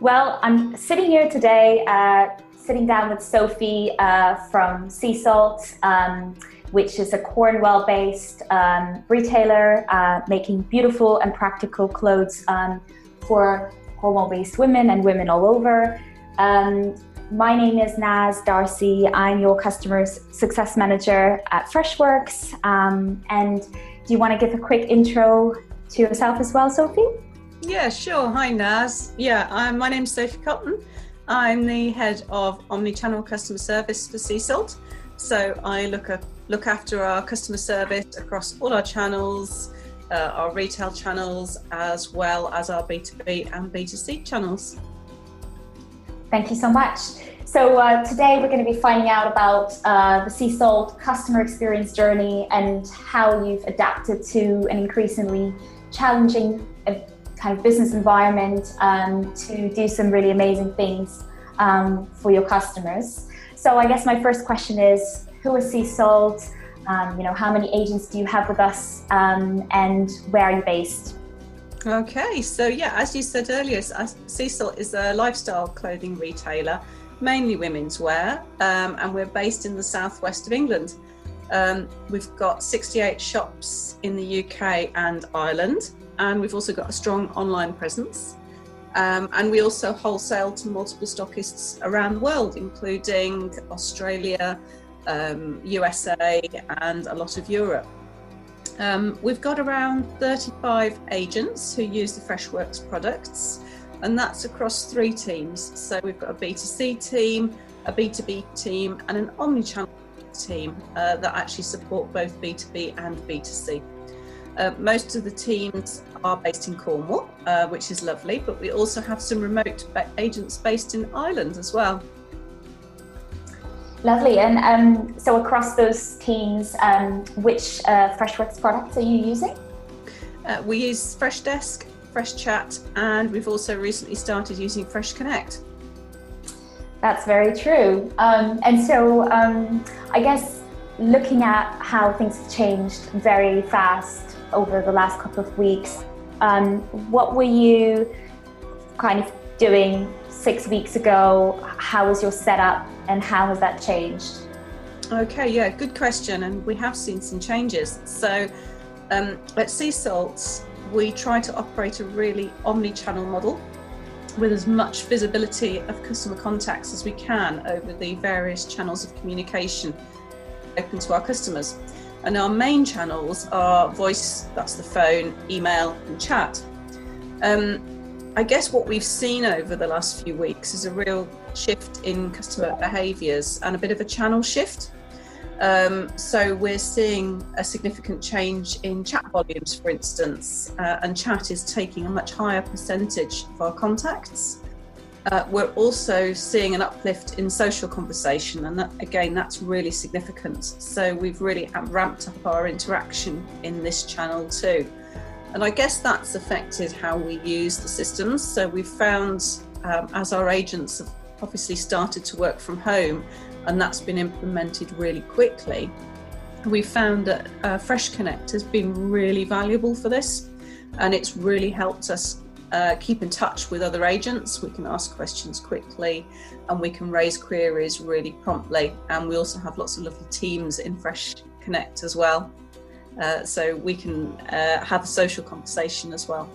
Well, I'm sitting here today, sitting down with Sophie from Seasalt, which is a Cornwall-based retailer making beautiful and practical clothes for Cornwall-based women and women all over. My name is Naz Darcy. I'm your customer success manager at Freshworks. And do you want to give a quick intro to yourself as well, Sophie? Yeah, sure. Hi, Naz. My name's Sophie Cotton. I'm the head of omnichannel customer service for Seasalt. So I look after our customer service across all our channels, our retail channels, as well as our B2B and B2C channels. Thank you so much. So today we're going to be finding out about the Seasalt customer experience journey and how you've adapted to an increasingly challenging kind of business environment to do some really amazing things for your customers. So I guess my first question is, who is Seasalt? How many agents do you have with us, and where are you based? Okay, so as you said earlier, Seasalt is a lifestyle clothing retailer, mainly women's wear, and we're based in the southwest of England. We've got 68 shops in the UK and Ireland, and we've also got a strong online presence. And we also wholesale to multiple stockists around the world, including Australia, USA, and a lot of Europe. We've got around 35 agents who use the Freshworks products, and that's across 3 teams. So we've got a B2C team, a B2B team, and an omnichannel team that actually support both B2B and B2C. Most of the teams are based in Cornwall, which is lovely, but we also have some remote agents based in Ireland as well. Lovely. And so across those teams, which Freshworks products are you using? We use Freshdesk, Freshchat, and we've also recently started using Freshconnect. That's very true. And so I guess looking at how things have changed very fast over the last couple of weeks, what were you kind of doing 6 weeks ago? How was your setup and how has that changed? Okay, good question. And we have seen some changes. So at Seasalt, we try to operate a really omni-channel model with as much visibility of customer contacts as we can over the various channels of communication open to our customers. And our main channels are voice, that's the phone, email, and chat. I guess what we've seen over the last few weeks is a real shift in customer behaviours and a bit of a channel shift. So we're seeing a significant change in chat volumes, for instance, and chat is taking a much higher percentage of our contacts. We're also seeing an uplift in social conversation, and that's really significant. So we've really ramped up our interaction in this channel too. And I guess that's affected how we use the systems. So we've found, as our agents have obviously started to work from home, and that's been implemented really quickly, we found that Freshconnect has been really valuable for this, and it's really helped us keep in touch with other agents. We can ask questions quickly and we can raise queries really promptly, and we also have lots of lovely teams in Freshconnect as well, so we can have a social conversation as well.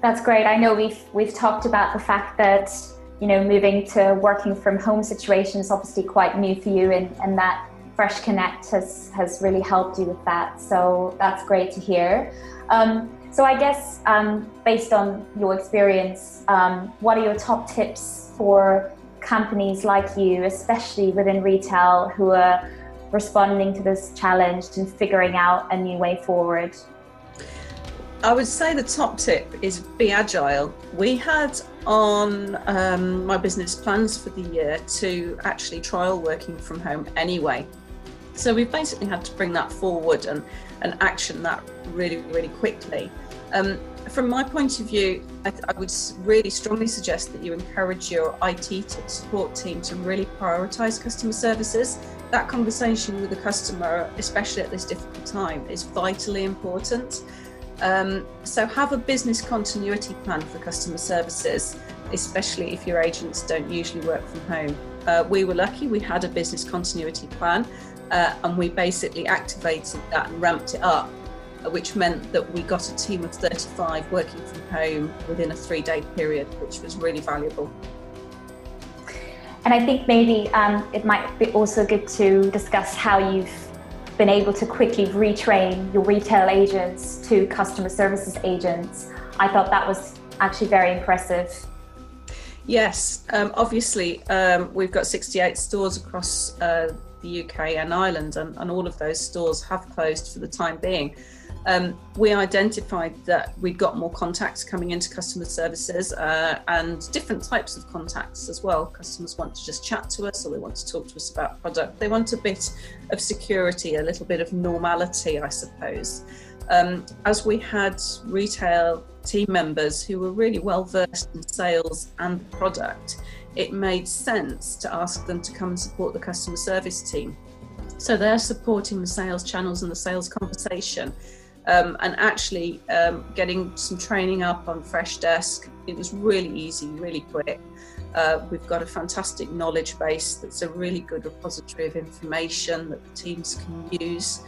That's great. I know we've talked about the fact that moving to working from home situation is obviously quite new for you, and that Freshconnect has really helped you with that. So that's great to hear. So I guess based on your experience, what are your top tips for companies like you, especially within retail, who are responding to this challenge and figuring out a new way forward? I would say the top tip is be agile. We had on my business plans for the year to actually trial working from home anyway. So we've basically had to bring that forward and action that really, really quickly. From my point of view, I would really strongly suggest that you encourage your IT support team to really prioritise customer services. That conversation with the customer, especially at this difficult time, is vitally important. So have a business continuity plan for customer services especially if your agents don't usually work from home. We were lucky, we had a business continuity plan, and we basically activated that and ramped it up, which meant that we got a team of 35 working from home within a 3-day period, which was really valuable. And I think maybe it might be also good to discuss how you've been able to quickly retrain your retail agents to customer services agents. I thought that was actually very impressive. Yes, obviously we've got 68 stores across the UK and Ireland, and all of those stores have closed for the time being. We identified that we'd got more contacts coming into customer services and different types of contacts as well. Customers want to just chat to us, or they want to talk to us about product. They want a bit of security, a little bit of normality, I suppose. As we had retail team members who were really well versed in sales and product, it made sense to ask them to come and support the customer service team. So they're supporting the sales channels and the sales conversation. And actually getting some training up on Freshdesk. It was really easy, really quick. We've got a fantastic knowledge base that's a really good repository of information that the teams can use.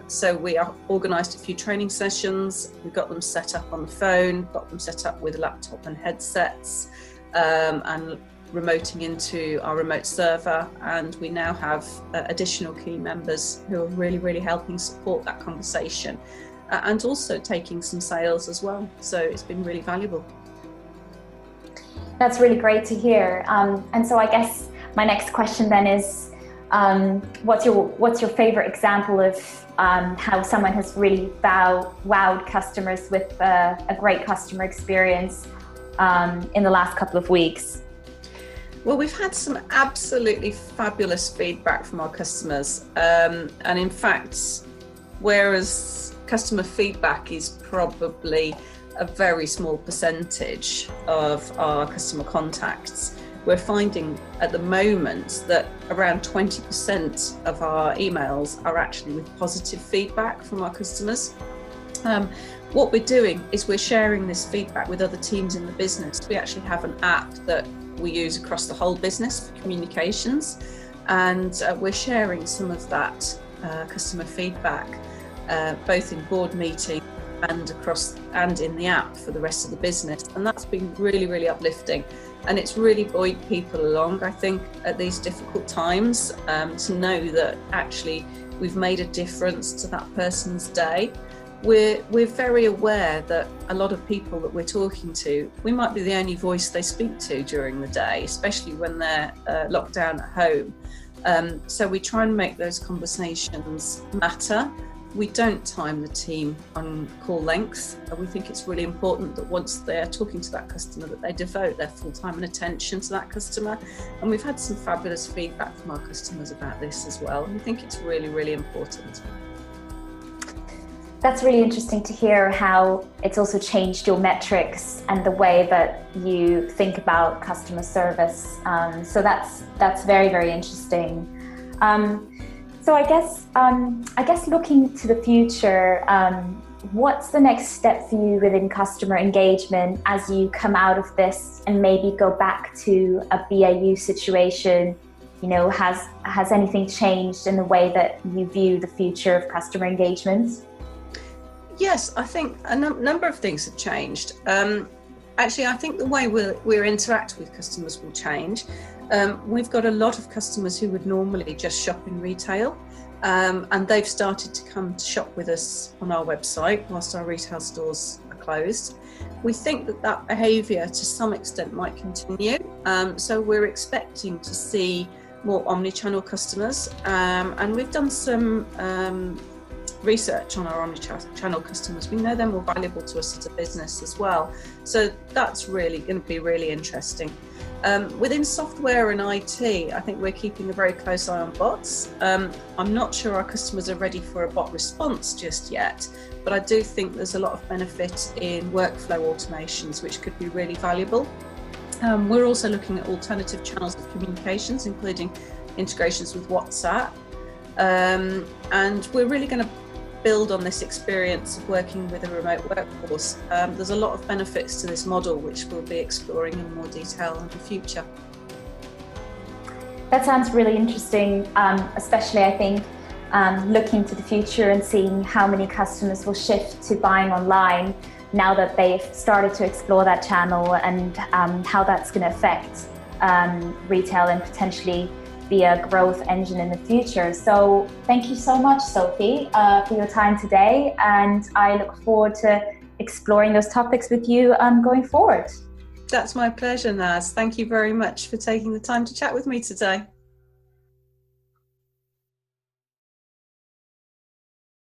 So we organised a few training sessions. We got them set up on the phone, got them set up with a laptop and headsets, and remoting into our remote server, and we now have additional key members who are really helping support that conversation, and also taking some sales as well. So it's been really valuable. That's really great to hear. And so I guess my next question then is, what's your favorite example of how someone has really wowed customers with a great customer experience in the last couple of weeks? Well, we've had some absolutely fabulous feedback from our customers. And in fact, whereas customer feedback is probably a very small percentage of our customer contacts, we're finding at the moment that around 20% of our emails are actually with positive feedback from our customers. What we're doing is we're sharing this feedback with other teams in the business. We actually have an app that we use across the whole business for communications, and we're sharing some of that customer feedback both in board meetings and in the app for the rest of the business, and that's been really uplifting, and it's really buoyed people along, I think, at these difficult times, to know that actually we've made a difference to that person's day. We're very aware that a lot of people that we're talking to, we might be the only voice they speak to during the day, especially when they're locked down at home. So we try and make those conversations matter. We don't time the team on call length. We think it's really important that once they're talking to that customer, that they devote their full time and attention to that customer. And we've had some fabulous feedback from our customers about this as well. We think it's really important. That's really interesting to hear how it's also changed your metrics and the way that you think about customer service. So that's very interesting. So I guess looking to the future, what's the next step for you within customer engagement as you come out of this and maybe go back to a BAU situation? You know, has anything changed in the way that you view the future of customer engagement? Yes, I think a number of things have changed. Actually, I think the way we'll interact with customers will change. We've got a lot of customers who would normally just shop in retail, and they've started to come to shop with us on our website whilst our retail stores are closed. We think that behaviour to some extent might continue, so we're expecting to see more omni-channel customers, and we've done some research on our omni-channel customers. We know they're more valuable to us as a business as well, so that's really going to be really interesting. Within software and IT, I think we're keeping a very close eye on bots. I'm not sure our customers are ready for a bot response just yet, but I do think there's a lot of benefit in workflow automations which could be really valuable. We're also looking at alternative channels of communications, including integrations with WhatsApp, and we're really going to build on this experience of working with a remote workforce. There's a lot of benefits to this model, which we'll be exploring in more detail in the future. That sounds really interesting, especially I think looking to the future and seeing how many customers will shift to buying online now that they've started to explore that channel, and how that's going to affect retail and potentially be a growth engine in the future. So thank you so much, Sophie, for your time today, and I look forward to exploring those topics with you going forward. That's my pleasure, Naz. Thank you very much for taking the time to chat with me today.